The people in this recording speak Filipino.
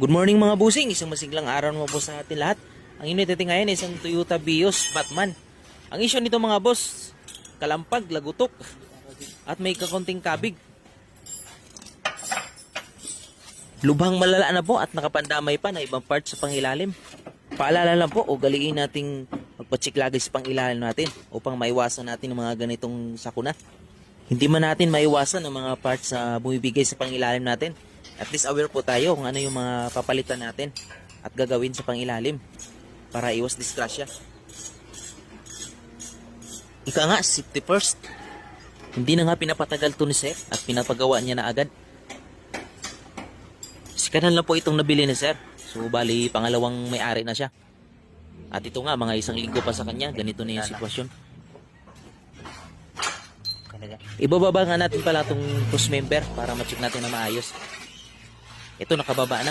Good morning mga busing, isang masiglang araw naman po sa atin lahat. Ang inyo natin ngayon ay isang Toyota Vios Batman. Ang issue nito mga boss, kalampag, lagutok, at may kakonting kabig. Lubhang malala na po at nakapandamay pa na ibang parts sa pangilalim. Paalala lang po, ugaliin nating magpacheck lagi sa pangilalim natin upang maiwasan natin ang mga ganitong sakuna. Hindi man natin maiwasan ang mga parts na bumibigay sa pangilalim natin. At least aware po tayo kung ano yung mga papalitan natin at gagawin sa pangilalim para iwas disgrasya. Ika nga, safety first. Hindi na nga pinapatagal to ni Sir at pinapagawa niya na agad. Sikanan lang po itong nabili ni Sir. So bali pangalawang may-ari na siya. At ito nga, mga isang linggo pa sa kanya, ganito na yung sitwasyon. Ibababa nga natin pala itong push member para ma-check natin na maayos. Ito nakababa na.